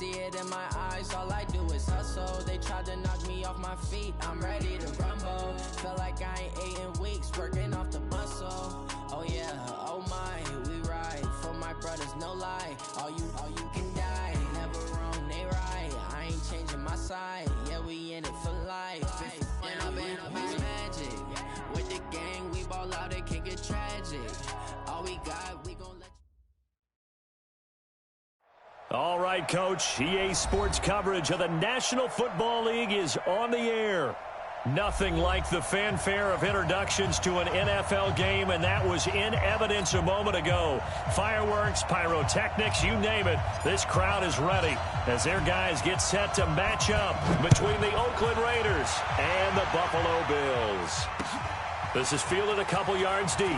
see it in my eyes, all I do is hustle. They tried to knock me off my feet, I'm ready to rumble. Feel like I ain't ate in weeks, working off the muscle. Oh yeah, oh my, we ride for my brothers, no lie. All you can die, never wrong, they right. I ain't changing my side, yeah, we in it for life. And I've been magic with the gang, we ball out, it can get tragic. All we got, we gon' let. All right, Coach, EA Sports coverage of the National Football League is on the air. Nothing like the fanfare of introductions to an NFL game, and that was in evidence a moment ago. Fireworks, pyrotechnics, you name it. This crowd is ready as their guys get set to match up between the Oakland Raiders and the Buffalo Bills. This is fielded a couple yards deep.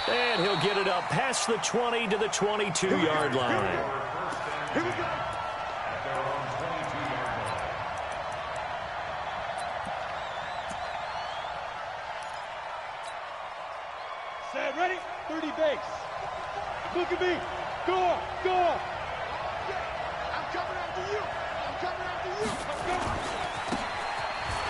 And he'll get it up past the 20 to the 22-yard line. Here we go. Set, ready? 30 base. Look at me. Go on, go on. I'm coming after you. I'm coming after you.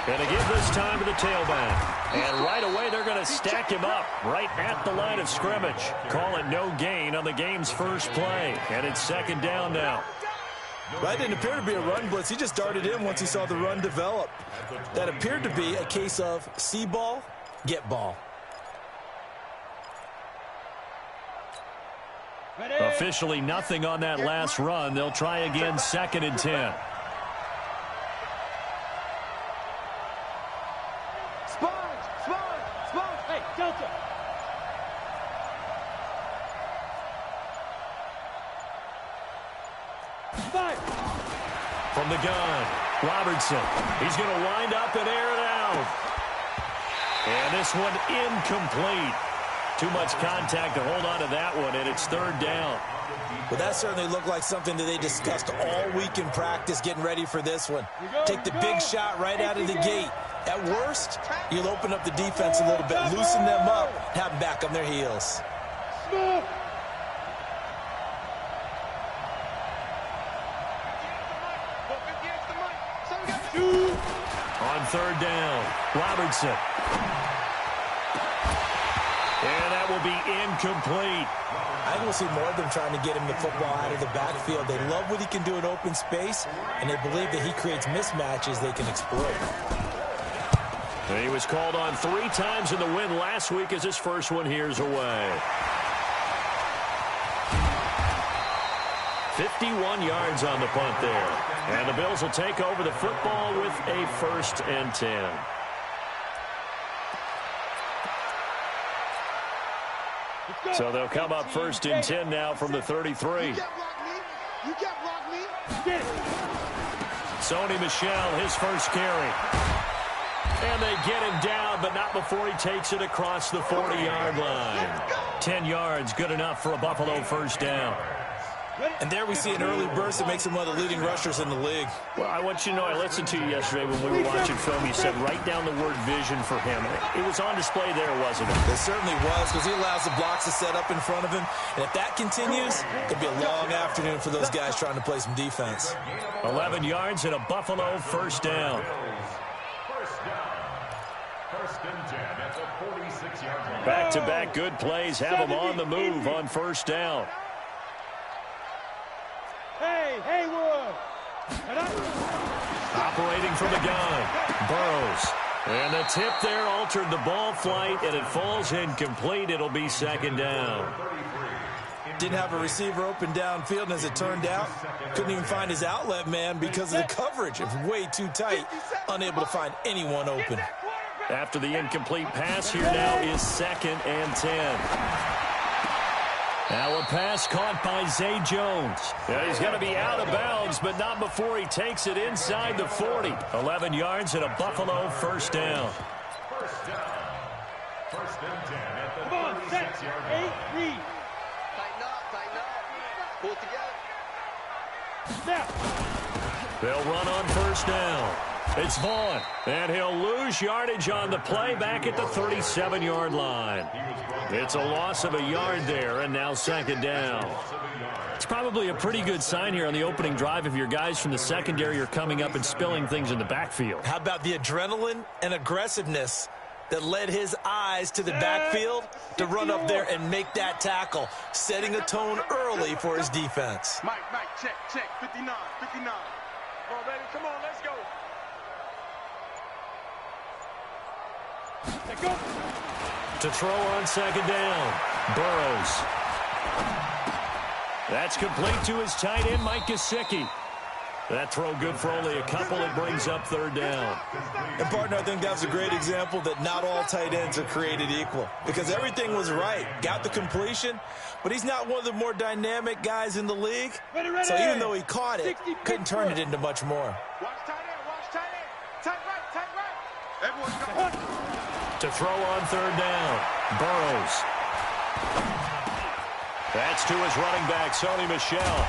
And to give this time to the tailback. And right away, they're going to stack him up right at the line of scrimmage. Call it no gain on the game's first play. And it's second down now. That didn't appear to be a run blitz. He just darted in once he saw the run develop. That appeared to be a case of see ball, get ball. Officially nothing on that last run. They'll try again, 2nd and 10. Hey, Delta. Five. From the gun, Robertson. He's going to wind up and air it out. And this one incomplete. Too much contact to hold on to that one, and it's 3rd down. Well, that certainly looked like something that they discussed all week in practice, getting ready for this one. Take the big shot right out of the gate. At worst, you'll open up the defense a little bit, loosen them up, have them back on their heels. On 3rd down, Robertson. And that will be incomplete. I think we'll see more of them trying to get him the football out of the backfield. They love what he can do in open space, and they believe that he creates mismatches they can exploit. And he was called on 3 times in the win last week as his first one here's away. 51 yards on the punt there. And the Bills will take over the football with a 1st and 10. So they'll come up 1st and 10 now from the 33. Sony Michel, his first carry. And they get him down, but not before he takes it across the 40-yard line. 10 yards, good enough for a Buffalo 1st down. And there we see an early burst that makes him one of the leading rushers in the league. Well, I want you to know, I listened to you yesterday when we were watching film. You said write down the word vision for him. It was on display there, wasn't it? It certainly was, because he allows the blocks to set up in front of him. And if that continues, it could be a long afternoon for those guys trying to play some defense. 11 yards and a Buffalo 1st down. Back-to-back good plays have them on the move on 1st down. Hey, Haywood! Operating from the gun, Burrows. And the tip there altered the ball flight, and it falls incomplete. It'll be 2nd down. Didn't have a receiver open downfield, and as it turned out, couldn't even find his outlet man because of the coverage. It was way too tight, unable to find anyone open. After the incomplete pass, here now is 2nd and 10. Now a pass caught by Zay Jones. Yeah, he's going to be out of bounds, but not before he takes it inside the 40. 11 yards and a Buffalo 1st down. Come on, set, 8, read. Tighten up, pull it together. Snap. They'll run on 1st down. It's Vaughn, and he'll lose yardage on the play back at the 37-yard line. It's a loss of a yard there, and now second down. It's probably a pretty good sign here on the opening drive if your guys from the secondary are coming up and spilling things in the backfield. How about the adrenaline and aggressiveness that led his eyes to the backfield to run up there and make that tackle, setting a tone early for his defense. Mike, check, 59. Come on, baby, come on, let's go. Let's go. To throw on second down, Burrows. That's complete to his tight end, Mike Gesicki. That throw good for only a couple. It brings up third down. And, partner, I think that's a great example that not all tight ends are created equal because everything was right. Got the completion, but he's not one of the more dynamic guys in the league. Ready. So even though he caught it, couldn't turn it into much more. Watch tight end. Tight right. Everyone go. To throw on third down, Burrows. That's to his running back, Sony Michel.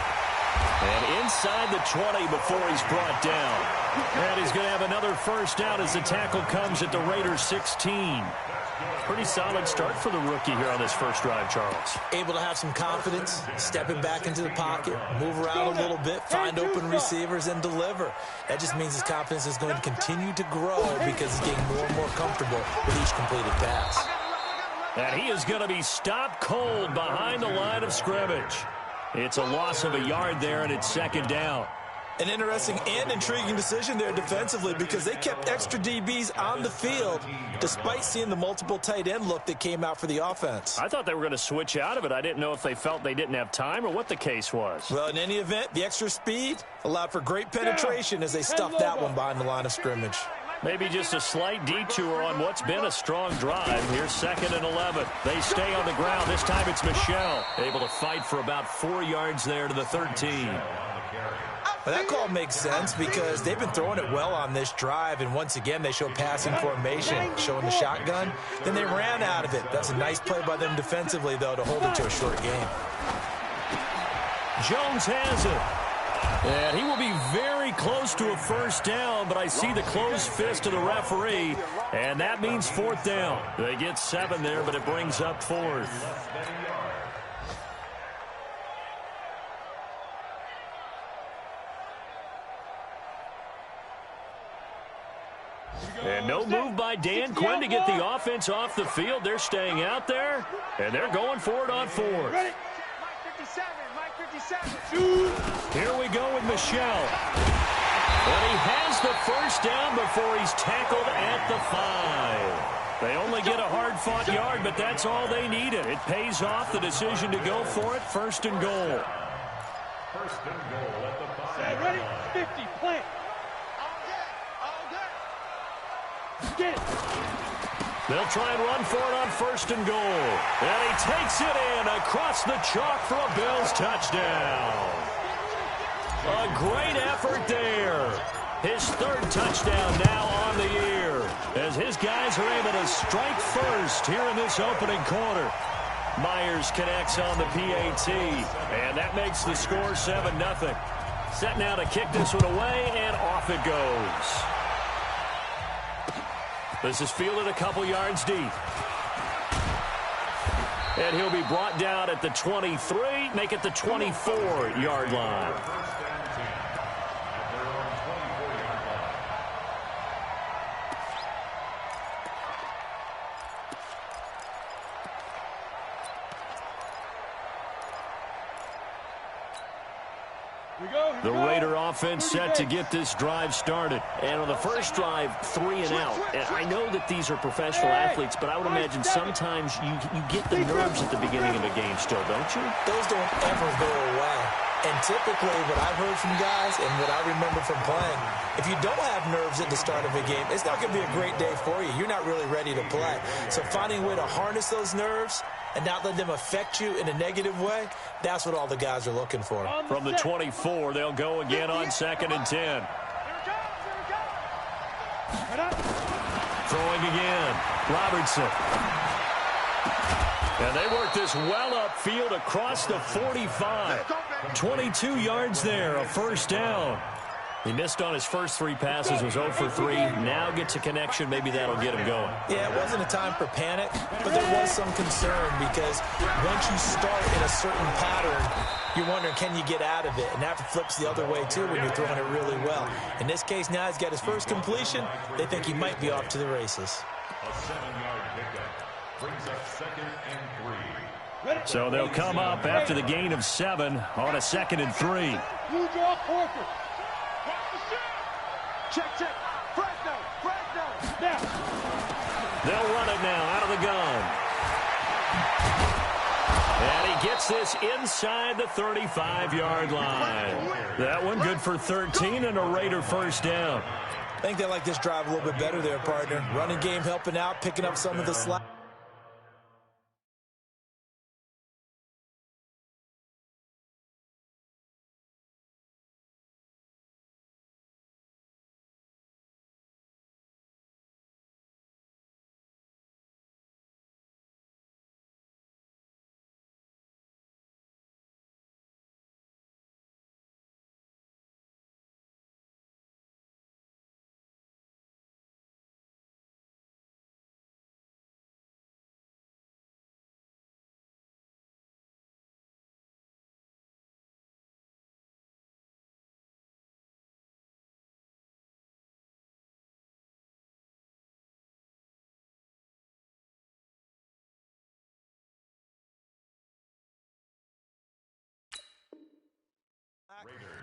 And inside the 20 before he's brought down. And he's going to have another first down as the tackle comes at the Raiders' 16. Pretty solid start for the rookie here on this first drive, Charles. Able to have some confidence, stepping back into the pocket, move around a little bit, find open receivers, and deliver. That just means his confidence is going to continue to grow because he's getting more and more comfortable with each completed pass. And he is going to be stopped cold behind the line of scrimmage. It's a loss of a yard there, and it's second down. An interesting and intriguing decision there defensively because they kept extra DBs on the field despite seeing the multiple tight end look that came out for the offense. I thought they were going to switch out of it. I didn't know if they felt they didn't have time or what the case was. Well, in any event, the extra speed allowed for great penetration as they stuffed that one behind the line of scrimmage. Maybe just a slight detour on what's been a strong drive. Here's 2nd and 11. They stay on the ground. This time it's Michel, able to fight for about 4 yards there to the 13. Well, that call makes sense because they've been throwing it well on this drive, and once again they show passing formation, showing the shotgun. Then they ran out of it. That's a nice play by them defensively, though, to hold it to a short game. Jones has it. And he will be very close to a first down, but I see the closed fist of the referee, and that means 4th down. They get 7 there, but it brings up 4th. And no move by Dan Quinn to get the offense off the field. They're staying out there, and they're going for it on 4th. Ready. Mike 57. Here we go with Michel. And he has the first down before he's tackled at the 5. They only get a hard-fought yard, but that's all they needed. It pays off the decision to go for it. 1st and goal. First and goal at the 5. Ready? 50. Plant. Get it. They'll try and run for it on 1st and goal. And he takes it in across the chalk for a Bills touchdown. A great effort there. His 3rd touchdown now on the year as his guys are able to strike first here in this opening quarter. Myers connects on the PAT, and that makes the score 7-0. Set now to kick this one away, and off it goes. This is fielded a couple yards deep. And he'll be brought down at the 23, make it the 24-yard line. The Raider offense set to get this drive started. And on the first drive, 3 and out. And I know that these are professional athletes, but I would imagine sometimes you get the nerves at the beginning of a game still, don't you? Those don't ever go away. And typically what I've heard from guys and what I remember from playing, if you don't have nerves at the start of a game, it's not going to be a great day for you. You're not really ready to play. So finding a way to harness those nerves and not let them affect you in a negative way, that's what all the guys are looking for. From the 24, they'll go again on 2nd and 10. Throwing again. Robertson. And they work this well upfield across the 45. 22 yards there, a first down. He missed on his first 3 passes, was 0 for 3. Now gets a connection. Maybe that'll get him going. Yeah, it wasn't a time for panic, but there was some concern because once you start in a certain pattern, you're wondering, can you get out of it? And that flips the other way, too, when you're throwing it really well. In this case, now he's got his first completion. They think he might be off to the races. A 7-yard pickup brings up 2nd and 3. So they'll come up after the gain of 7 on a 2nd and 3. You draw Porter. Check. Fresno. Now. They'll run it now out of the gun. And he gets this inside the 35-yard line. That one good for 13 and a Raider first down. I think they like this drive a little bit better there, partner. Running game helping out, picking up some of the slack.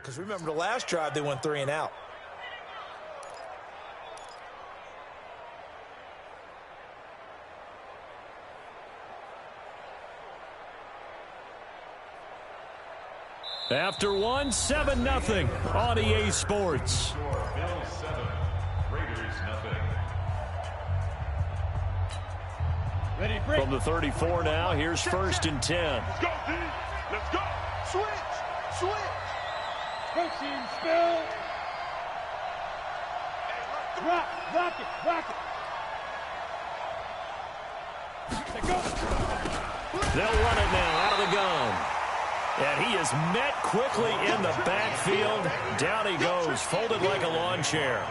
Because remember the last drive, they went 3 and out. After 1, 7-0 on EA Sports. Bills 7, Raiders 0. Ready, break. From the 34 now, here's 1st and 10. Let's go, D. Let's go. Switch. Protein spill. Rock it. Let's go. They'll run it now out of the gun. And he is met quickly in the backfield. Down he goes, folded like a lawn chair.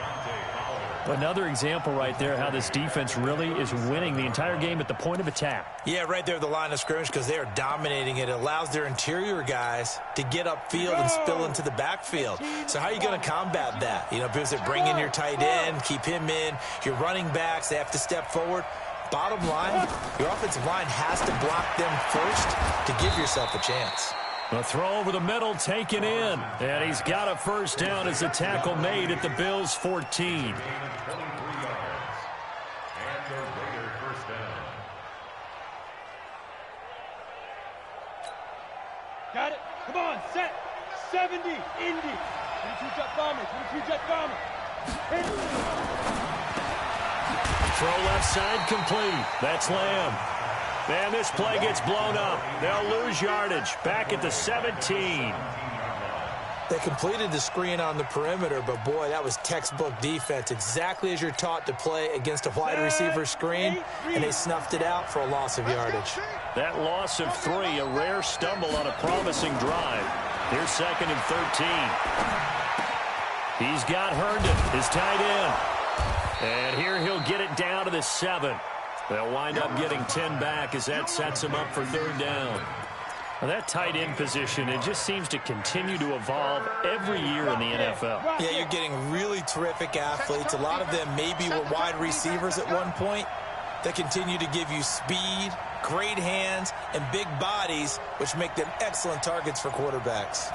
Another example right there how this defense really is winning the entire game at the point of attack. Yeah, right there at the line of scrimmage because they are dominating it. It allows their interior guys to get upfield and spill into the backfield. So how are you going to combat that? You know, because they bring in your tight end, keep him in. Your running backs, they have to step forward. Bottom line, your offensive line has to block them first to give yourself a chance. A throw over the middle taken in. And he's got a first down as the tackle made at the Bills' 14. Got it. Come on, set. 70. Indy. 22 jet bomber. Hit. Throw left side complete. That's Lamb. And this play gets blown up. They'll lose yardage. Back at the 17. They completed the screen on the perimeter, but boy, that was textbook defense. Exactly as you're taught to play against a wide receiver screen, and they snuffed it out for a loss of yardage. That loss of 3, a rare stumble on a promising drive. Here's 2nd and 13. He's got Herndon, his tight end. And here he'll get it down to the 7. They'll wind up getting 10 back as that sets him up for 3rd down. Well, that tight end position, it just seems to continue to evolve every year in the NFL. Yeah, you're getting really terrific athletes. A lot of them maybe were wide receivers at one point. They continue to give you speed, great hands, and big bodies, which make them excellent targets for quarterbacks.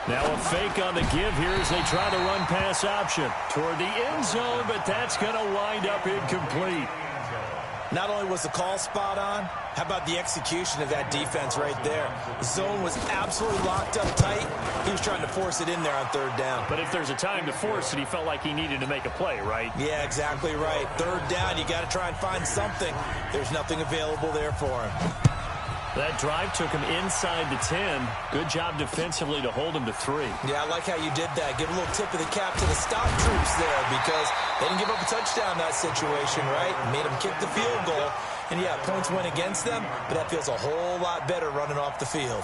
Now a fake on the give here as they try the run-pass option toward the end zone, but that's going to wind up incomplete. Not only was the call spot on, how about the execution of that defense right there? The zone was absolutely locked up tight. He was trying to force it in there on 3rd down. But if there's a time to force it, he felt like he needed to make a play, right? Yeah, exactly right. 3rd down, you got to try and find something. There's nothing available there for him. That drive took him inside the 10. Good job defensively to hold him to 3. Yeah, I like how you did that. Give a little tip of the cap to the stop troops there because they didn't give up a touchdown in that situation, right? Made them kick the field goal. And, yeah, points went against them, but that feels a whole lot better running off the field.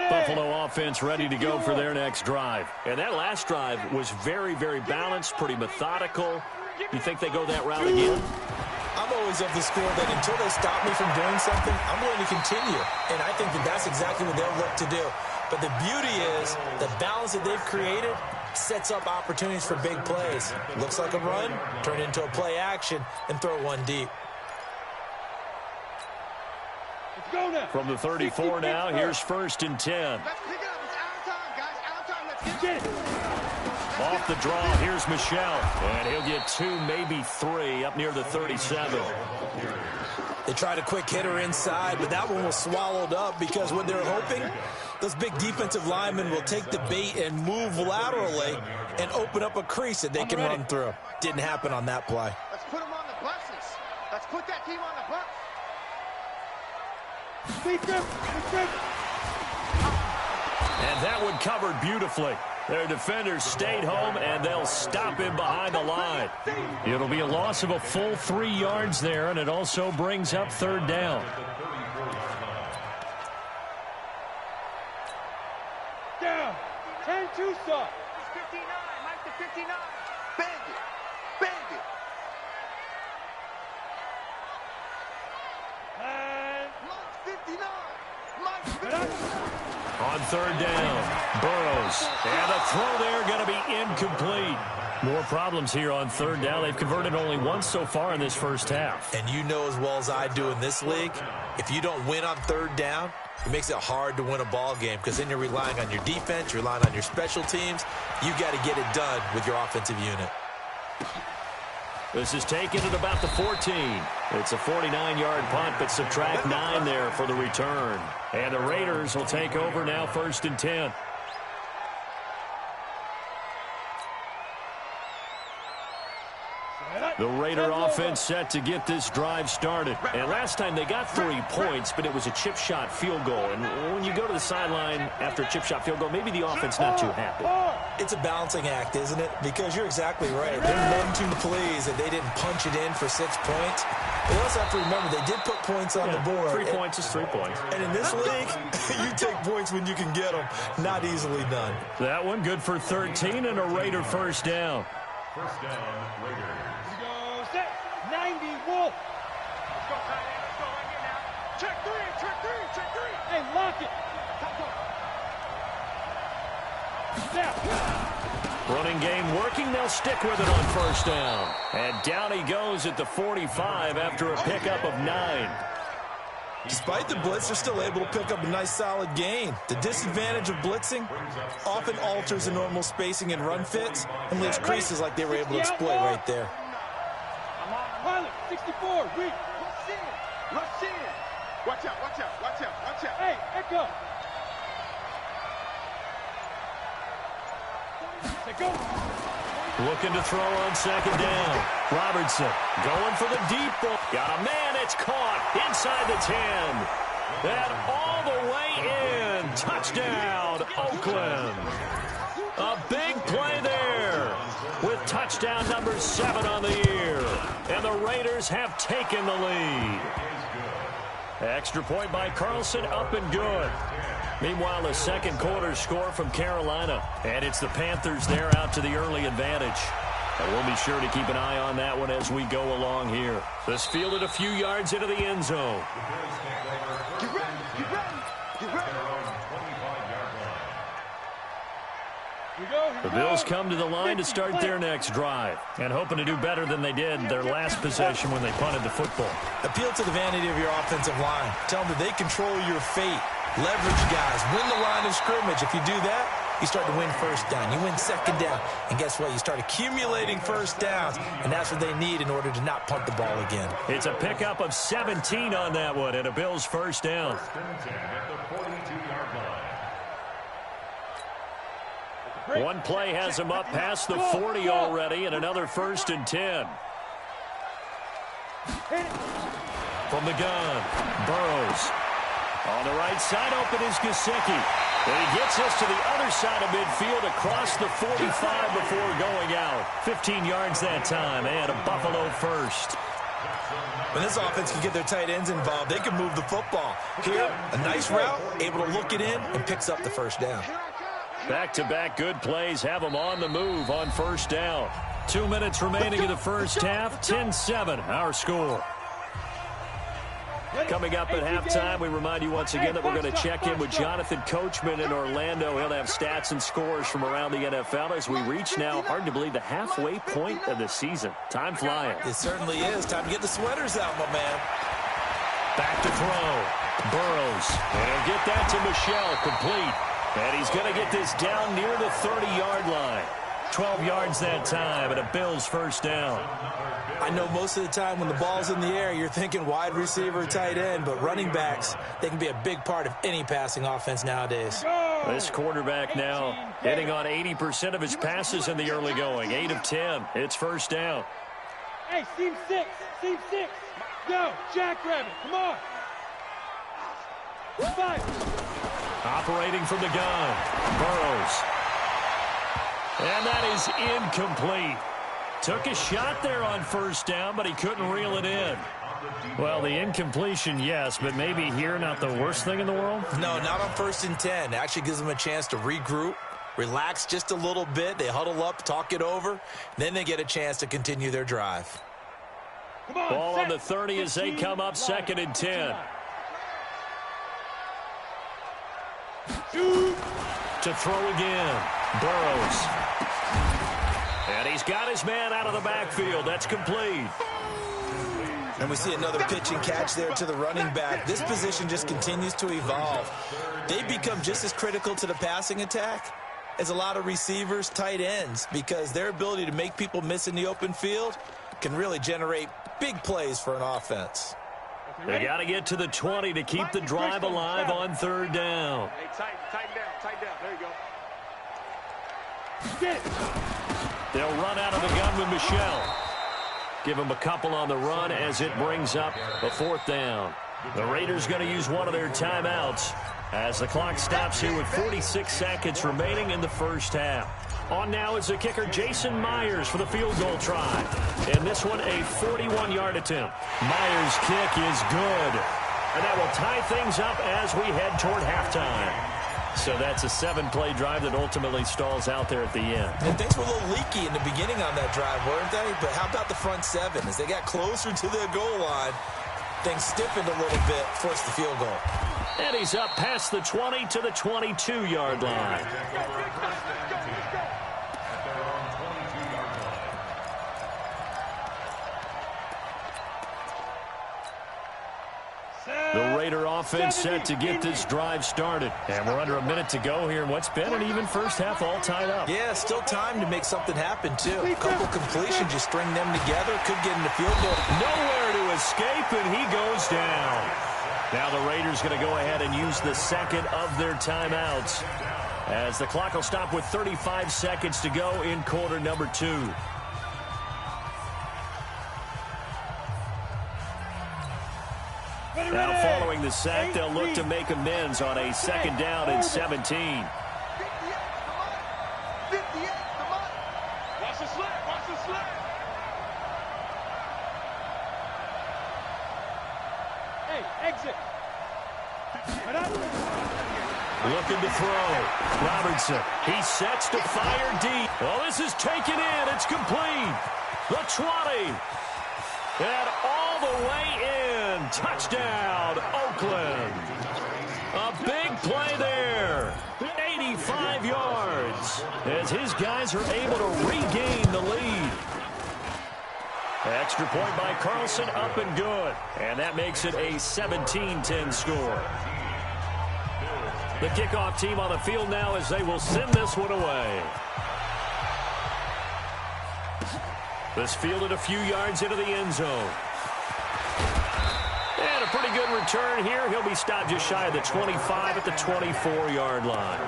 Buffalo offense ready to go for their next drive. And that last drive was very, very balanced, pretty methodical. You think they go that route again? I'm always of the school that until they stop me from doing something, I'm going to continue. And I think that that's exactly what they'll look to do. But the beauty is the balance that they've created sets up opportunities for big plays. Looks like a run, turn into a play action, and throw one deep. From the 34 now, here's 1st and 10. Let's pick it up. It's out of time, guys. Out of time. Let's get it. Off the draw, here's Michel. And he'll get 2, maybe 3 up near the 37. They tried a quick hitter inside, but that one was swallowed up because what they're hoping, those big defensive linemen will take the bait and move laterally and open up a crease that they can run through. Didn't happen on that play. Let's put them on the buses. Let's put that team on the bus. And that one covered beautifully. Their defenders stayed home, and they'll stop him behind the line. It'll be a loss of a full 3 yards there, and it also brings up 3rd down. Down. 10-2 stop. 59. Mike to 59. Bang it. Bang it. And Mike 59. Mike 59. On 3rd down, Burrows. And a throw there going to be incomplete. More problems here on 3rd down. They've converted only once so far in this first half. And you know as well as I do in this league, if you don't win on 3rd down, it makes it hard to win a ball game because then you're relying on your defense, you're relying on your special teams. You got to get it done with your offensive unit. This is taken at about the 14. It's a 49-yard punt, but subtract 9 there for the return. And the Raiders will take over now, 1st and 10. The Raider offense set to get this drive started. And last time they got 3 points, but it was a chip shot field goal. And when you go to the sideline after a chip shot field goal, maybe the offense not too happy. It's a balancing act, isn't it? Because you're exactly right. They're none too pleased that they didn't punch it in for 6 points. But you also have to remember they did put points on the board. 3 points is 3 points. And in this league, you take points when you can get them. Not easily done. That one good for 13 and a Raider 1st down. 1st down, Raiders. 90 Wolf. Let's go, tight end. Let's go right here now. Check 3, check 3, check 3. Hey, lock it. Now. Running game working. They'll stick with it on 1st down. And down he goes at the 45 after a pickup of 9. Despite the blitz, they're still able to pick up a nice solid gain. The disadvantage of blitzing often alters the normal spacing and run fits and leaves creases like they were able to exploit right there. Pilot, 64, reach. Rush in. Rush in. Watch out, watch out, watch out, watch out. Hey, Echo. Let's go. Looking to throw on 2nd down. Robertson going for the deep ball. Got a man, it's caught inside the 10. And all the way in. Touchdown, Oakland. A big play there with touchdown number 7 on the year. And the Raiders have taken the lead. Extra point by Carlson, up and good. Meanwhile, the 2nd quarter score from Carolina. And it's the Panthers there out to the early advantage. And we'll be sure to keep an eye on that one as we go along here. This fielded a few yards into the end zone. Get ready, get ready, get ready. The Bills come to the line to start their next drive and hoping to do better than they did their last possession when they punted the football. Appeal to the vanity of your offensive line. Tell them that they control your fate. Leverage guys. Win the line of scrimmage. If you do that, you start to win 1st down. You win 2nd down. And guess what? You start accumulating 1st downs. And that's what they need in order to not punt the ball again. It's a pickup of 17 on that one and a Bills 1st down. 1st and 10 at the 42-yard line. One play has him up past the 40 already and another 1st and 10. From the gun, Burrows. On the right side, open is Gesicki. And he gets us to the other side of midfield across the 45 before going out. 15 yards that time and a Buffalo 1st. When this offense can get their tight ends involved, they can move the football. Here, a nice route, able to look it in, and picks up the first down. Back-to-back good plays have them on the move on first down. 2 minutes remaining in the first half, 10-7, our score. Coming up at halftime, we remind you once again that we're going to check in with Jonathan Coachman in Orlando. He'll have stats and scores from around the NFL as we reach now, hard to believe, the halfway point of the season. Time flying. It certainly is. Time to get the sweaters out, my man. Back to throw. Burrows. And he'll get that to Michel, complete. And he's going to get this down near the 30-yard line. 12 yards that time, and a Bills first down. I know most of the time when the ball's in the air, you're thinking wide receiver, tight end, but running backs, they can be a big part of any passing offense nowadays. This quarterback now hitting on 80% of his passes in the early going. 8 of 10. It's first down. Hey, seam 6. Go, jackrabbit, come on. 5. Operating from the gun. Burrows. And that is incomplete. Took a shot there on first down, but he couldn't reel it in. Well, the incompletion, yes, but maybe here not the worst thing in the world? No, not on 1st and 10. It actually gives them a chance to regroup, relax just a little bit. They huddle up, talk it over. Then they get a chance to continue their drive. Ball on the 30 as they come up 2nd and 10. To throw again. Burrows. And he's got his man out of the backfield. That's complete. And we see another pitch and catch there to the running back. This position just continues to evolve. They become just as critical to the passing attack as a lot of receivers, tight ends, because their ability to make people miss in the open field can really generate big plays for an offense. They got to get to the 20 to keep the drive alive on 3rd down. Hey, tighten down. There you go. They'll run out of the gun with Michel. Give him a couple on the run as it brings up a 4th down. The Raiders going to use one of their timeouts as the clock stops here with 46 seconds remaining in the first half. On now is the kicker Jason Myers for the field goal try. And this one a 41-yard attempt. Myers' kick is good. And that will tie things up as we head toward halftime. So that's a 7-play drive that ultimately stalls out there at the end. And things were a little leaky in the beginning on that drive, weren't they? But how about the front 7? As they got closer to the goal line, things stiffened a little bit, forced the field goal. And he's up past the 20 to the 22-yard line. The Raider offense set to get this drive started. And we're under a minute to go here in what's been an even first half all tied up. Yeah, still time to make something happen, too. A couple completions, you string them together, could get in the field goal. Nowhere to escape, and he goes down. Now the Raiders going to go ahead and use the second of their timeouts as the clock will stop with 35 seconds to go in quarter number 2. Now following the sack, they'll look to make amends on a 2nd down and 17. 58, come on. Watch the slip. Hey, exit. Looking to throw. Robertson. He sets to fire deep. Well, this is taken in. It's complete. The 20. And all the way in. Touchdown, Oakland. A big play there. 85 yards. As his guys are able to regain the lead. Extra point by Carlson, up and good. And that makes it a 17-10 score. The kickoff team on the field now as they will send this one away. This fielded a few yards into the end zone. And a pretty good return here. He'll be stopped just shy of the 25 at the 24-yard line.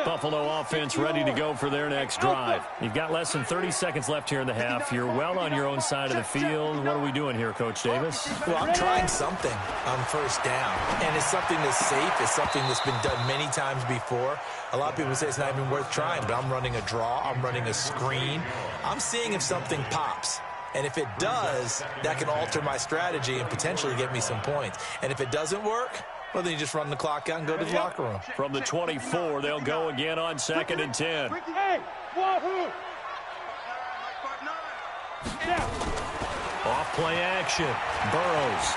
The Buffalo offense ready to go for their next drive. You've got less than 30 seconds left here in the half. You're well on your own side of the field. What are we doing here, Coach Davis? Well, I'm trying something on first down, and it's something that's safe. It's something that's been done many times before. A lot of people say it's not even worth trying, but I'm running a draw. I'm running a screen. I'm seeing if something pops. And if it does, that can alter my strategy and potentially get me some points. And if it doesn't work, well, then you just run the clock out and go to the locker room. From the 24, they'll go again on 2nd and 10. Hey, wahoo! Off play action. Burrows.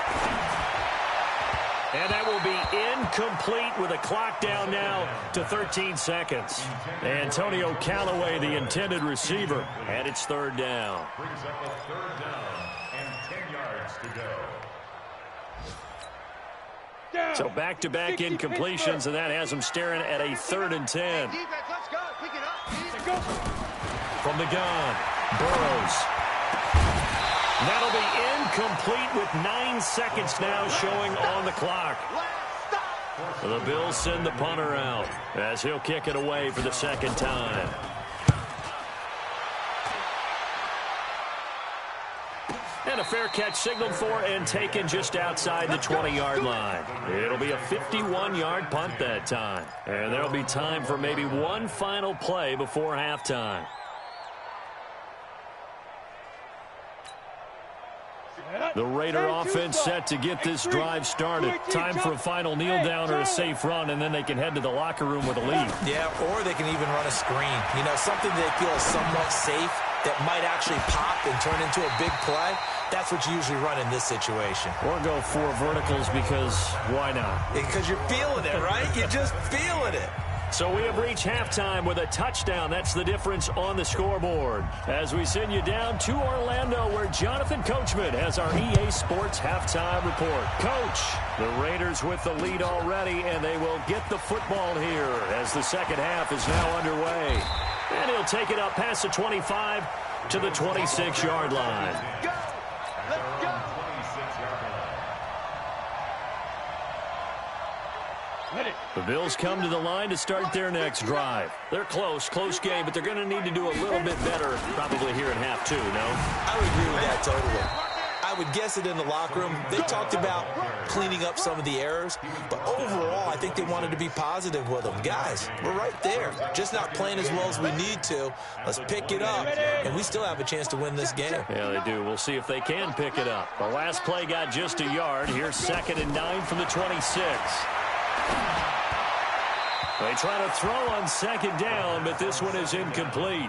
And that will be incomplete with a clock down now to 13 seconds. Antonio Callaway, the intended receiver, and it's 3rd down. Brings up a 3rd down and 10 yards to go. So back-to-back incompletions, and that has them staring at a 3rd and 10. From the gun, Burrows. That'll be incomplete with 9 seconds now showing on the clock. The Bills send the punter out as he'll kick it away for the 2nd time. And a fair catch signaled for and taken just outside the 20-yard line. It'll be a 51-yard punt that time. And there'll be time for maybe one final play before halftime. The Raider offense set to get this drive started. Time for a final kneel down or a safe run, and then they can head to the locker room with a lead. Yeah, or they can even run a screen. You know, something they feel is somewhat safe that might actually pop and turn into a big play. That's what you usually run in this situation. Or go 4 verticals because why not? Because you're feeling it, right? You're just feeling it. So we have reached halftime with a touchdown. That's the difference on the scoreboard. As we send you down to Orlando, where Jonathan Coachman has our EA Sports halftime report. Coach, the Raiders with the lead already, and they will get the football here as the second half is now underway. And he'll take it up past the 25 to the 26-yard line. Go! Let's go! The Bills come to the line to start their next drive. They're close game, but they're going to need to do a little bit better probably here in half 2, no? I would agree with that totally. I would guess it in the locker room. They talked about cleaning up some of the errors, but overall, I think they wanted to be positive with them. Guys, we're right there. Just not playing as well as we need to. Let's pick it up, and we still have a chance to win this game. Yeah, they do. We'll see if they can pick it up. The last play got just a yard. Here's 2nd and 9 from the 26. They try to throw on 2nd down, but this one is incomplete.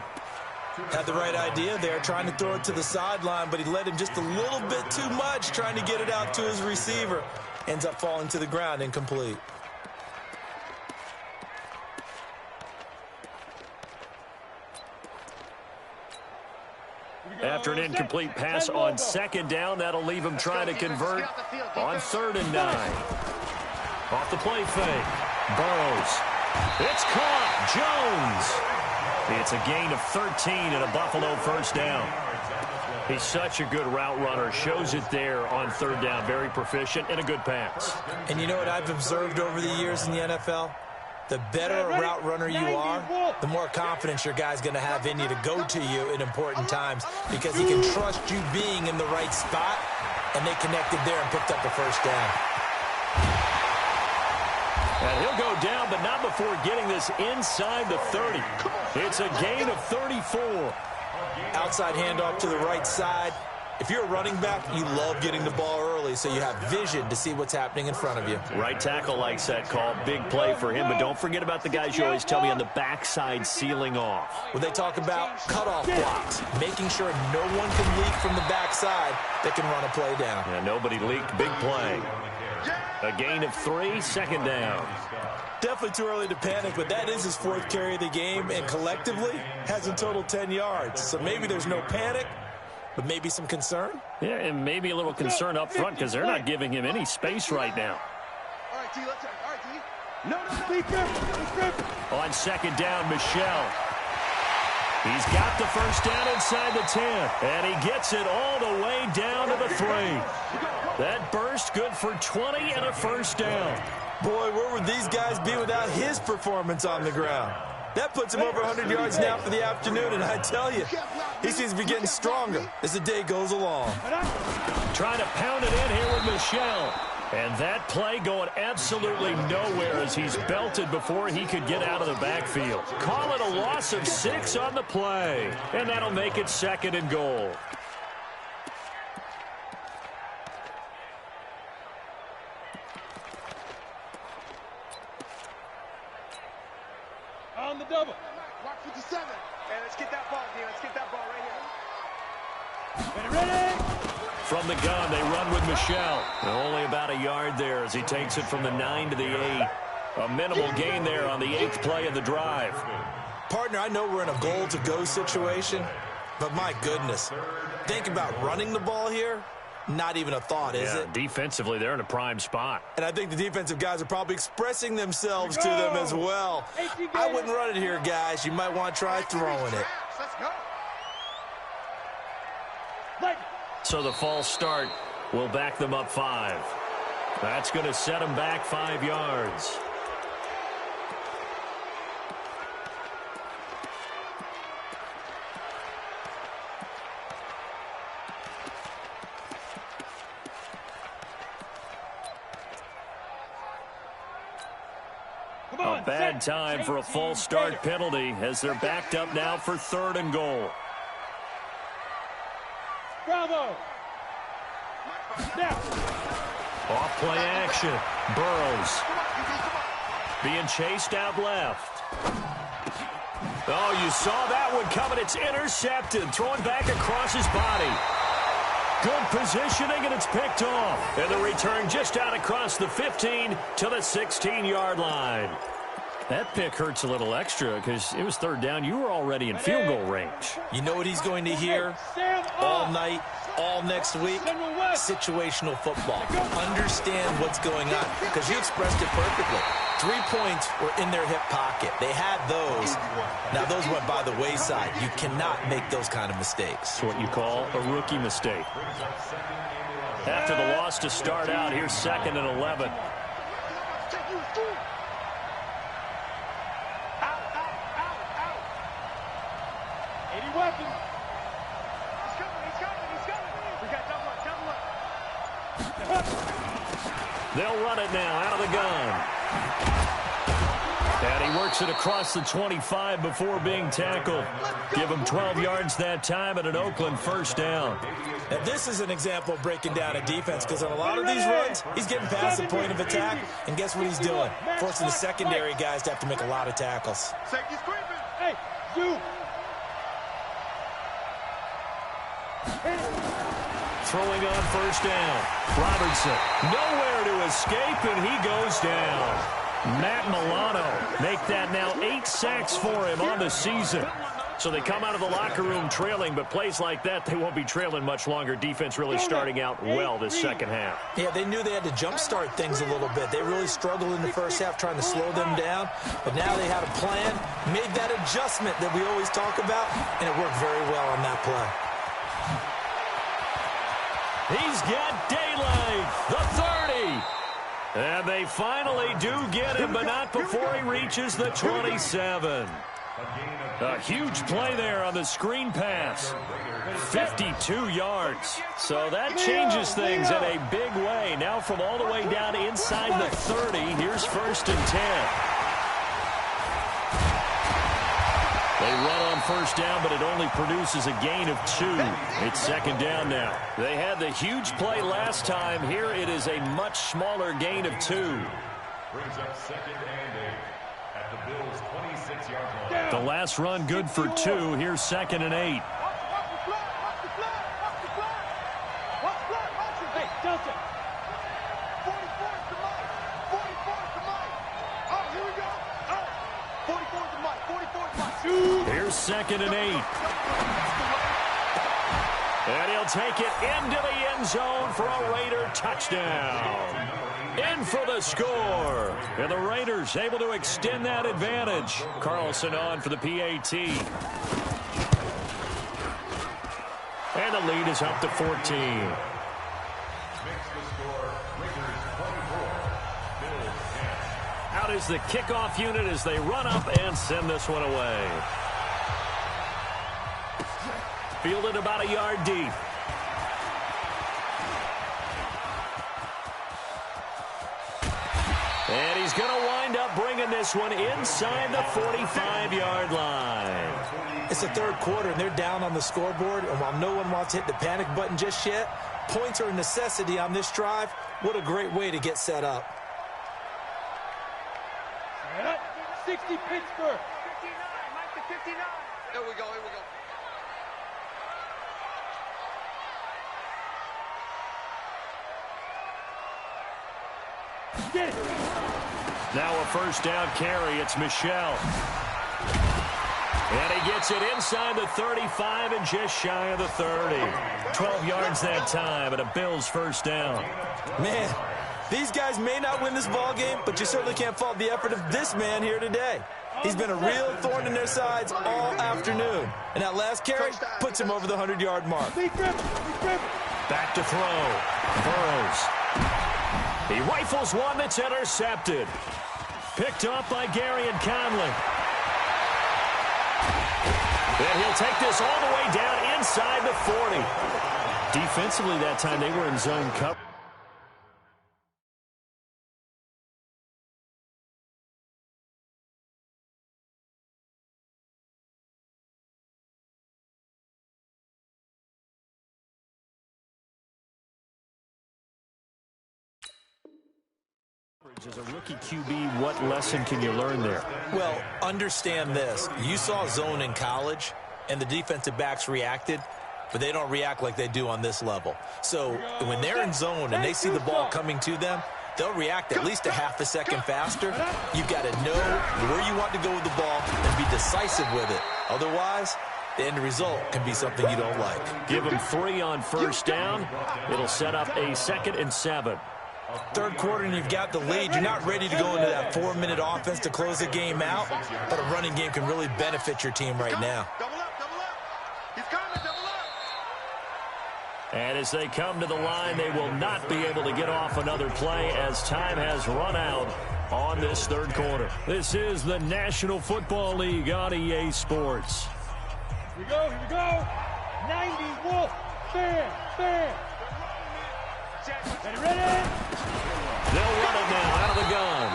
Had the right idea there, trying to throw it to the sideline, but he led him just a little bit too much, trying to get it out to his receiver. Ends up falling to the ground, incomplete. After an incomplete pass on 2nd down, that'll leave him trying to convert on 3rd and 9. Off the play fake. Burrows. It's caught. Jones. It's a gain of 13 and a Buffalo first down. He's such a good route runner. Shows it there on 3rd down. Very proficient and a good pass. And you know what I've observed over the years in the NFL? The better a route runner you are, the more confidence your guy's going to have in you to go to you in important times because he can trust you being in the right spot, and they connected there and picked up a first down. And he'll go down, but not before getting this inside the 30. It's a gain of 34. Outside handoff to the right side. If you're a running back, you love getting the ball early so you have vision to see what's happening in front of you. Right tackle likes that call. Big play for him, but don't forget about the guys you always tell me on the backside sealing off. When they talk about cutoff blocks, making sure no one can leak from the backside that can run a play down. Yeah, nobody leaked. Big play. A gain of 3, 2nd down. Definitely too early to panic, but that is his 4th carry of the game, and collectively has a total 10 yards. So maybe there's no panic, but maybe some concern. Yeah, and maybe a little concern up front because they're not giving him any space right now. All right, T, let's go. All right, T. No. On 2nd down, Michel. He's got the first down inside the 10, and he gets it all the way down to the 3. That burst good for 20 and a first down. Boy, where would these guys be without his performance on the ground? That puts him over 100 yards now for the afternoon, and I tell you, he seems to be getting stronger as the day goes along. Trying to pound it in here with Michel. And that play going absolutely nowhere as he's belted before he could get out of the backfield. Call it a loss of 6 on the play. And that'll make it 2nd and goal. On the double. Watch 57. Hey, let's get that ball, D. Let's get that ball right here. Ready? From the gun, they run with Michel. Only about a yard there as he takes it from the 9 to the 8. A minimal gain there on the 8th play of the drive. Partner, I know we're in a goal-to-go situation, but my goodness, think about running the ball here. Not even a thought, is it? Defensively, they're in a prime spot. And I think the defensive guys are probably expressing themselves to them as well. I wouldn't run it here, guys. You might want to try throwing it. Let's go. So the false start will back them up 5. That's going to set them back 5 yards. A bad time for a false start penalty as they're backed up now for 3rd and goal. Bravo. Now. Off play action. Burrows. Being chased out left. Oh, you saw that one coming. It's intercepted. Thrown back across his body. Good positioning, and it's picked off. And the return just out across the 15 to the 16-yard line. That pick hurts a little extra because it was 3rd down. You were already in field goal range. You know what he's going to hear all night, all next week? Situational football. Understand what's going on because you expressed it perfectly. 3 points were in their hip pocket. They had those. Now, those went by the wayside. You cannot make those kind of mistakes. It's what you call a rookie mistake. After the loss to start out, here's 2nd and 11. Weapon. He's coming. We got double up. They'll run it now out of the gun. And he works it across the 25 before being tackled. Give him 12 yards that time and an Oakland 1st down. Now, this is an example of breaking down a defense because on a lot of these runs, he's getting past the point of attack, and guess what he's doing? Forcing the secondary guys to have to make a lot of tackles. Safety's creeping. Hey, you. Throwing on 1st down. Robertson, nowhere to escape, and he goes down. Matt Milano make that now 8 sacks for him on the season. So they come out of the locker room trailing, but plays like that, they won't be trailing much longer. Defense really starting out well this 2nd half. Yeah, they knew they had to jumpstart things a little bit. They really struggled in the 1st half trying to slow them down, but now they had a plan, made that adjustment that we always talk about, and it worked very well on that play. He's got daylight, the 30. And they finally do get him, but not before he reaches the 27. A huge play there on the screen pass. 52 yards. So that changes things in a big way. Now from all the way down inside the 30, here's 1st and 10. They run on 1st down, but it only produces a gain of 2. It's 2nd down now. They had the huge play last time. Here it is a much smaller gain of 2. Brings up 2nd and 8 at the Bills' 26-yard line. The last run good for 2. Here's 2nd and 8. Hey, Delta. 44 is the mic. 44 is the mic. Oh, here we go. Oh, 44 is the mic. 44 is the mic. Here's 2nd and 8. And he'll take it into the end zone for a Raider touchdown. In for the score. And the Raiders able to extend that advantage. Carlson on for the PAT. And the lead is up to 14. Makes the score, Raiders 24, Bills 10. out is the kickoff unit as they run up and send this one away. Fielded about a yard deep. And he's going to wind up bringing this one inside the 45-yard line. It's the third quarter, and they're down on the scoreboard. And while no one wants to hit the panic button just yet, points are a necessity on this drive. What a great way to get set up. 60 Pittsburgh. 59, Mike to 59. Here we go, here we go. Get it. Now a first down carry. It's Michel. And he gets it inside the 35 and just shy of the 30. 12 yards that time and a Bills first down. Man, these guys may not win this ball game, but you certainly can't fault the effort of this man here today. He's been a real thorn in their sides all afternoon. And that last carry puts him over the 100-yard mark. Back to throw. Burrows. He rifles one that's intercepted. Picked up by Gary and Conley. And he'll take this all the way down inside the 40. Defensively that time, they were in zone cover. As a rookie QB, what lesson can you learn there? Well, understand this. You saw zone in college, and the defensive backs reacted, but they don't react like they do on this level. So when they're in zone and they see the ball coming to them, they'll react at least a half a second faster. You've got to know where you want to go with the ball and be decisive with it. Otherwise, the end result can be something you don't like. Give them 3 on first down. It'll set up a 2nd and 7. Third quarter and you've got the lead. You're not ready to go into that 4-minute offense to close the game out, but a running game can really benefit your team right now. Double up, double up. He's coming, double up. And as they come to the line, they will not be able to get off another play as time has run out on this third quarter. This is the National Football League on EA Sports. Here we go, here we go. 90 Wolf. Bam, bam. Ready? They'll run it now out of the gun.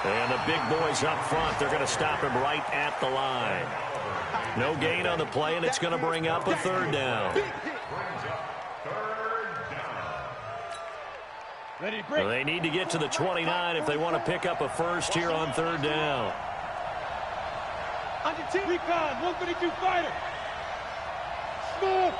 And the big boys up front, they're going to stop him right at the line. No gain on the play, and it's going to bring up a 3rd down. Ready to break. They need to get to the 29 if they want to pick up a first here on 3rd down. Under 10. Recon, 152 fighter. Smooth.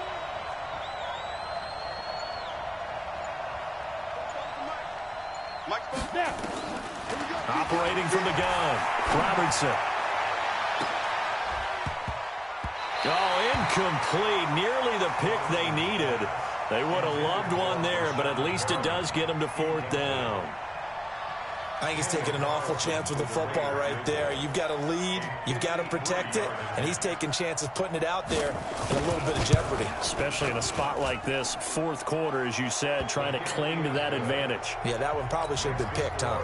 Operating from the gun, Robertson. Oh, incomplete. Nearly the pick they needed. They would have loved one there, but at least it does get them to 4th down. I think he's taking an awful chance with the football right there. You've got to lead, you've got to protect it, and he's taking chances putting it out there in a little bit of jeopardy. Especially in a spot like this, 4th quarter, as you said, trying to cling to that advantage. Yeah, that one probably should have been picked, huh?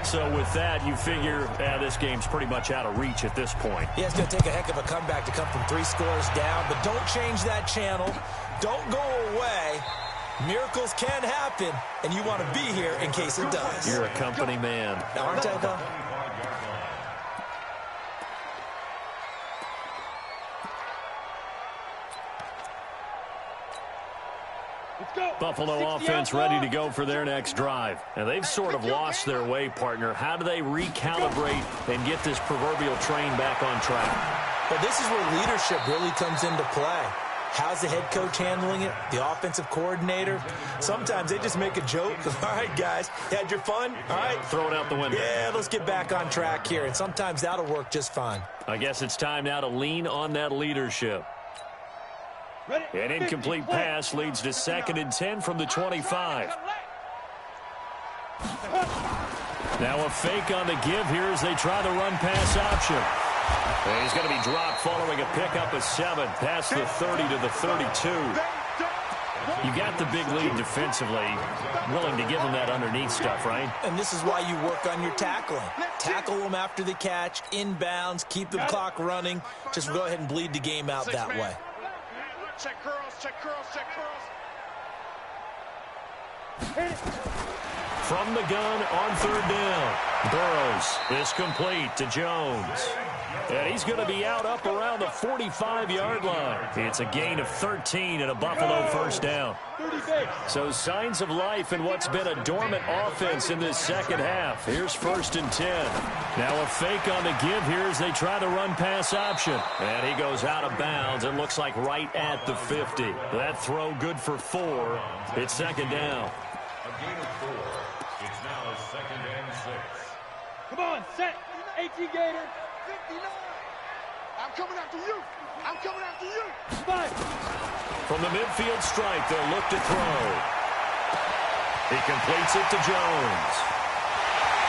So with that, you figure this game's pretty much out of reach at this point. Yeah, it's going to take a heck of a comeback to come from 3 scores down, but don't change that channel. Don't go away. Miracles can happen, and you want to be here in case it does. You're a company man. Aren't I, though? Buffalo offense ready to go for their next drive. And they've sort of lost their way, partner. How do they recalibrate and get this proverbial train back on track? Well, this is where leadership really comes into play. How's the head coach handling it? The offensive coordinator? Sometimes they just make a joke. All right, guys, you had your fun? All right. Throw it out the window. Yeah, let's get back on track here. And sometimes that'll work just fine. I guess it's time now to lean on that leadership. An incomplete pass leads to 2nd and 10 from the 25. Now a fake on the give here as they try the run-pass option. And he's going to be dropped following a pickup of 7 past the 30 to the 32. You got the big lead defensively, willing to give them that underneath stuff, right? And this is why you work on your tackling. Tackle them after the catch, inbounds, keep the clock running. Just go ahead and bleed the game out that way. Check curls, check curls, check curls. From the gun on third down. Burrows is complete to Jones. And he's going to be out up around the 45-yard line. It's a gain of 13 and a Buffalo first down. So signs of life in what's been a dormant offense in this second half. Here's 1st and 10. Now a fake on the give here as they try the run-pass option. And he goes out of bounds. It looks like right at the 50. That throw good for 4. It's 2nd down. A gain of 4. It's now 2nd and 6. Come on, set. 18 Gator. 59. I'm coming after you. I'm coming after you. 5. From the midfield strike, they'll look to throw. He completes it to Jones.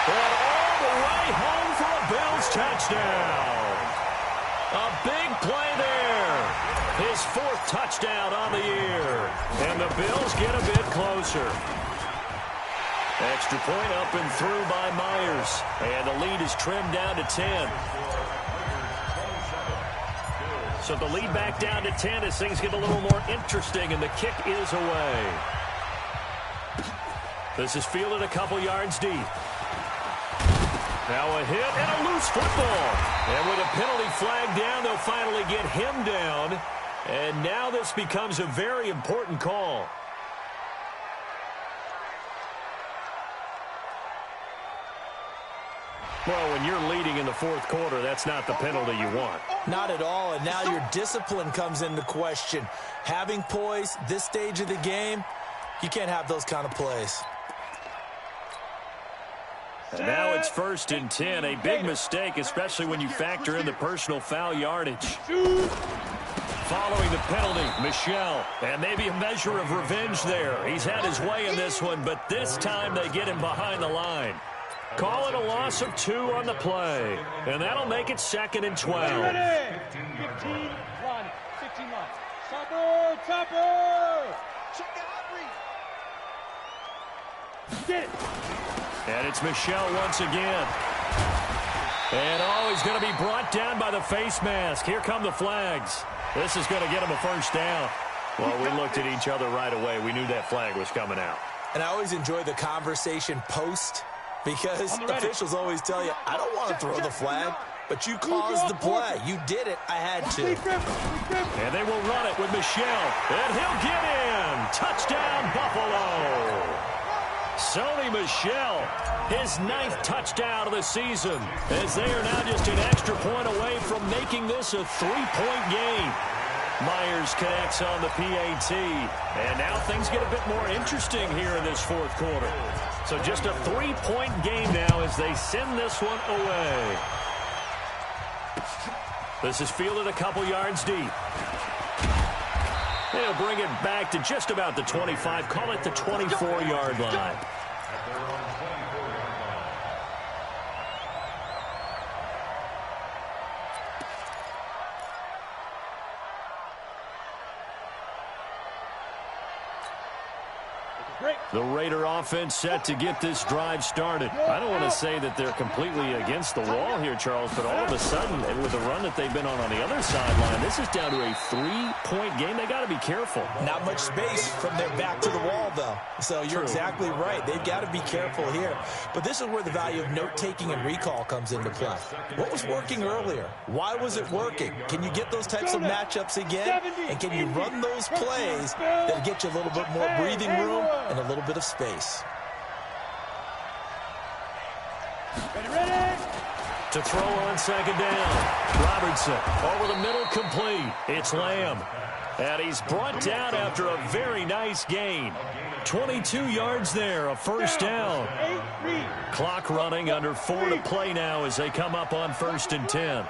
And all the way home for a Bills touchdown. A big play there. His 4th touchdown on the year. And the Bills get a bit closer. Extra point up and through by Myers. And the lead is trimmed down to 10. So the lead back down to 10 as things get a little more interesting, and the kick is away. This is fielded a couple yards deep. Now a hit and a loose football. And with a penalty flag down, they'll finally get him down. And now this becomes a very important call. Well, when you're leading in the 4th quarter, that's not the penalty you want. Not at all, and now your discipline comes into question. Having poise this stage of the game, you can't have those kind of plays. And now it's 1st and 10, a big mistake, especially when you factor in the personal foul yardage. Following the penalty, Michel, and maybe a measure of revenge there. He's had his way in this one, but this time they get him behind the line. Call it a loss of 2 on the play, and that'll make it 2nd and 12. 15 line, 15 line. Topper, Topper! Check the hot read. Get it! And it's Michel once again. And he's going to be brought down by the face mask. Here come the flags. This is going to get him a 1st down. Well, we looked at each other right away. We knew that flag was coming out. And I always enjoy the conversation post, because officials always tell you, I don't want to throw the flag, but you caused the play. You did it. I had to. And they will run it with Michel. And he'll get in. Touchdown, Buffalo. Sony Michel, his 9th touchdown of the season, as they are now just an extra point away from making this a 3-point game. Myers connects on the PAT. And now things get a bit more interesting here in this 4th quarter. So just a 3-point game now as they send this one away. This is fielded a couple yards deep. They'll bring it back to just about the 25. Call it the 24-yard line. The Raider offense set to get this drive started. I don't want to say that they're completely against the wall here, Charles, but all of a sudden, and with the run that they've been on the other sideline, this is down to a 3-point game. They got to be careful. Not much space from their back to the wall, though. So you're exactly right. They've got to be careful here. But this is where the value of note-taking and recall comes into play. What was working earlier? Why was it working? Can you get those types of matchups again? And can you run those plays that'll get you a little bit more breathing room and a little bit of space? Ready? To throw on 2nd down. Robertson over the middle, complete. It's Lamb. And he's brought down after a very nice gain. 22 yards there, a 1st down. Clock running, under 4 to play now as they come up on 1st and 10.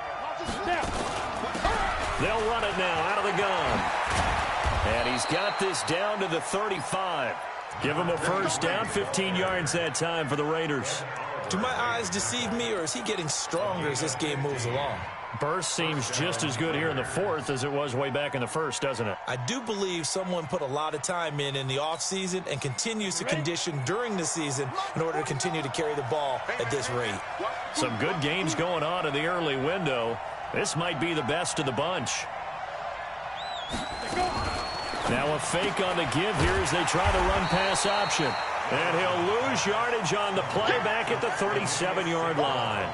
They'll run it now out of the gun. And he's got this down to the 35. Give him a 1st down, 15 yards that time for the Raiders. Do my eyes deceive me, or is he getting stronger as this game moves along? Burst seems just as good here in the fourth as it was way back in the first, doesn't it? I do believe someone put a lot of time in the offseason and continues to condition during the season in order to continue to carry the ball at this rate. Some good games going on in the early window. This might be the best of the bunch. Now a fake on the give here as they try the run-pass option. And he'll lose yardage on the play back at the 37-yard line.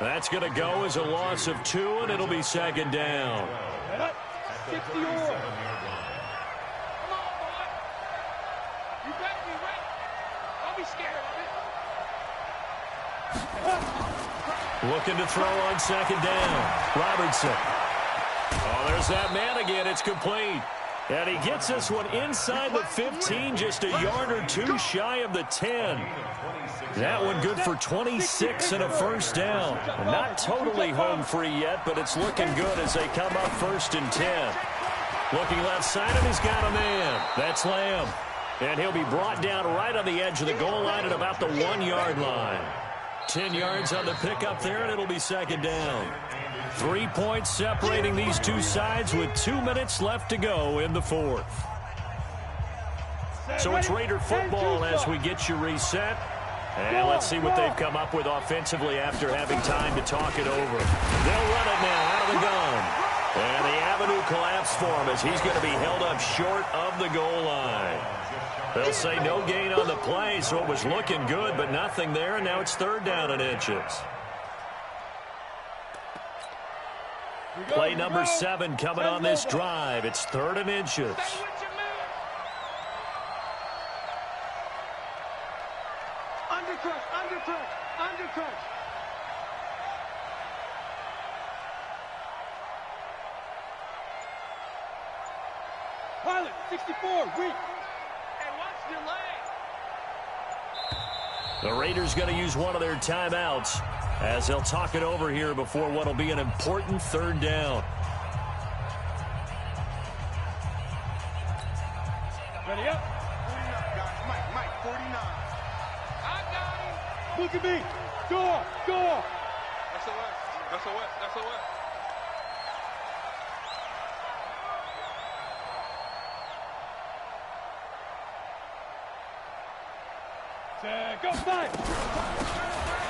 That's going to go as a loss of 2, and it'll be second down. 60 Come on, boy. You better be ready. Don't be scared of it. Looking to throw on second down. Robertson. Oh, there's that man again. It's complete. And he gets this one inside the 15, just a yard or 2 shy of the 10. That one good for 26 and a first down. Not totally home free yet, but it's looking good as they come up 1st and 10. Looking left side, and he's got a man. That's Lamb. And he'll be brought down right on the edge of the goal line at about the 1-yard line. 10 yards on the pickup there, and it'll be second down. 3 points separating these two sides with 2 minutes left to go in the fourth. So it's Raider football as we get you reset. And let's see what they've come up with offensively after having time to talk it over. They'll run it now out of the gun. And the avenue collapsed for him as he's going to be held up short of the goal line. They'll say no gain on the play, so it was looking good, but nothing there, and now it's 3rd down and inches. Play number 7 coming on this drive. It's 3rd and inches. Undercut. Pilot, 64, weak. And watch the lane. The Raiders going to use one of their timeouts as they'll talk it over here before what will be an important 3rd down. Ready up. 49, guys. Mike, 49. I got him. Look at me. Go off. SOS. Go, 5.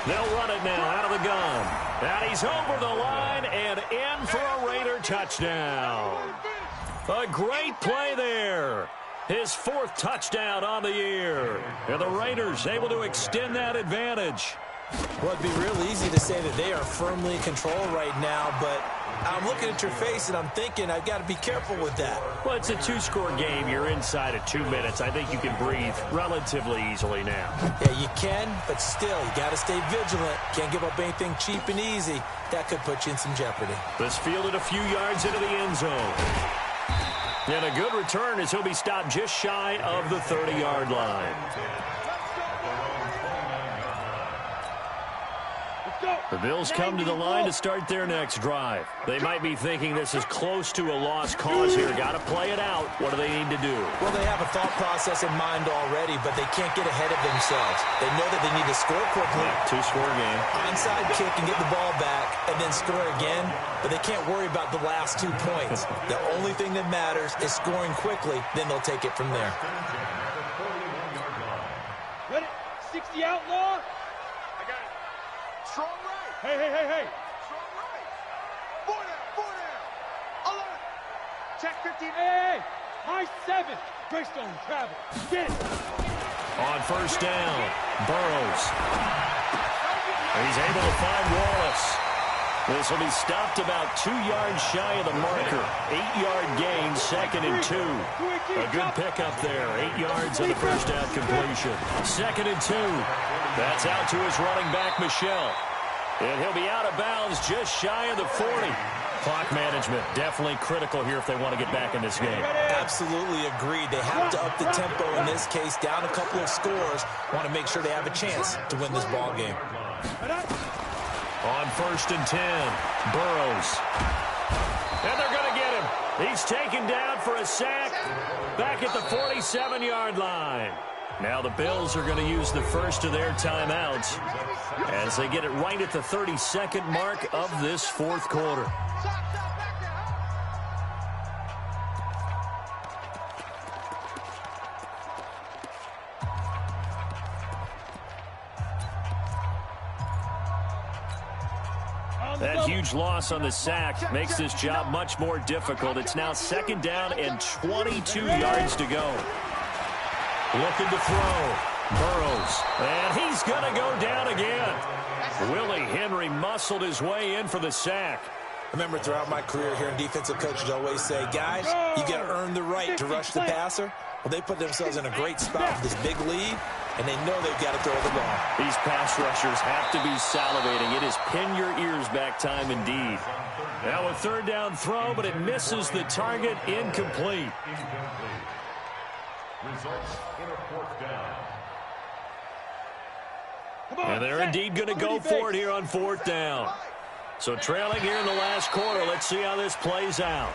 They'll run it now out of the gun. And he's over the line and in for a Raider touchdown. A great play there. His 4th touchdown on the year. And the Raiders able to extend that advantage. Well, it'd be real easy to say that they are firmly in control right now, but I'm looking at your face and I'm thinking I've got to be careful with that. Well, it's a 2-score game. You're inside of 2 minutes. I think you can breathe relatively easily now. Yeah, you can, but still, you got to stay vigilant. Can't give up anything cheap and easy. That could put you in some jeopardy. This fielded a few yards into the end zone. And a good return as he'll be stopped just shy of the 30-yard line. The Bills come to the line to start their next drive. They might be thinking this is close to a lost cause here. Got to play it out. What do they need to do? Well, they have a thought process in mind already, but they can't get ahead of themselves. They know that they need to score quickly. Yeah, 2-score game. Onside kick and get the ball back and then score again, but they can't worry about the last 2 points. The only thing that matters is scoring quickly, then they'll take it from there. Ready? 60 outlaw. I got it. Strong right. Hey. Strong right. 4 down. Alert. Check 15. Hey. High 7. Greystone travel. Get it. On 1st down, Burrows. He's able to find Wallace. This will be stopped about 2 yards shy of the marker. 8-yard gain, 2nd and 2. A good pickup there. 8 yards on the first down completion. 2nd and 2. That's out to his running back, Michelle. And he'll be out of bounds just shy of the 40. Clock management definitely critical here if they want to get back in this game. Absolutely agreed. They have to up the tempo in this case, down a couple of scores. Want to make sure they have a chance to win this ball game. On 1st and 10, Burrows. And they're going to get him. He's taken down for a sack back at the 47-yard line. Now the Bills are going to use the first of their timeouts as they get it right at the 32nd mark of this fourth quarter. That huge loss on the sack makes this job much more difficult. It's now 2nd down and 22 yards to go. Looking to throw. Burrows. And he's going to go down again. Willie Henry muscled his way in for the sack. I remember throughout my career hearing defensive coaches always say, guys, you got to earn the right to rush the passer. Well, they put themselves in a great spot with this big lead, and they know they've got to throw the ball. These pass rushers have to be salivating. It is pin your ears back time indeed. Now a 3rd down throw, but it misses the target. Incomplete. Results in a 4th down. And they're indeed going to go for it here on 4th down. So trailing here in the last quarter. Let's see how this plays out.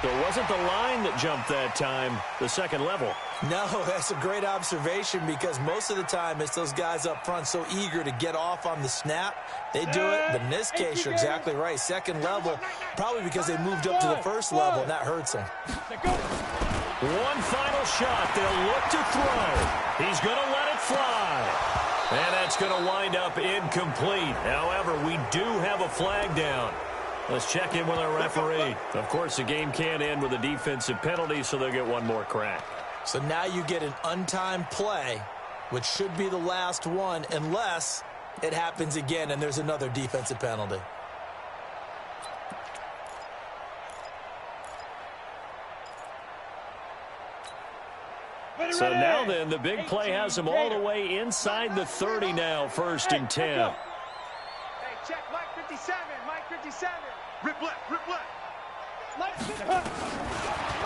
So it wasn't the line that jumped that time, the second level. No, that's a great observation because most of the time it's those guys up front so eager to get off on the snap. They do it, but in this case, you're exactly right. Second level, probably because they moved up to the first level, and that hurts them. One final shot. They'll look to throw. He's going to let it fly. And that's going to wind up incomplete. However, we do have a flag down. Let's check in with our referee. Of course, the game can't end with a defensive penalty, so they'll get one more crack. So now you get an untimed play, which should be the last one, unless it happens again and there's another defensive penalty. So now then, the big play has them all the way inside the 30 now, 1st and 10. Hey, check Mike 57, Mike 57. Rip left, rip left.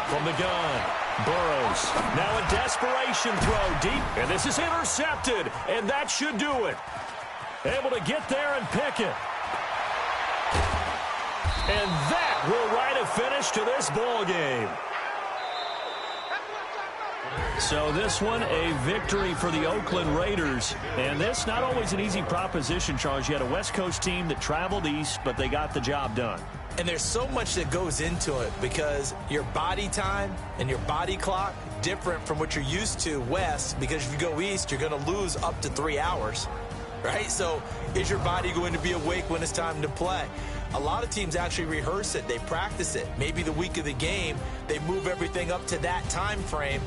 From the gun, Burrows. Now a desperation throw deep, and this is intercepted, and that should do it. Able to get there and pick it. And that will write a finish to this ball game. So this one, a victory for the Oakland Raiders. And this, not always an easy proposition, Charles. You had a West Coast team that traveled east, but they got the job done. And there's so much that goes into it because your body time and your body clock different from what you're used to west, because if you go east, you're going to lose up to 3 hours, right? So is your body going to be awake when it's time to play? A lot of teams actually rehearse it. They practice it. Maybe the week of the game, they move everything up to that time frame.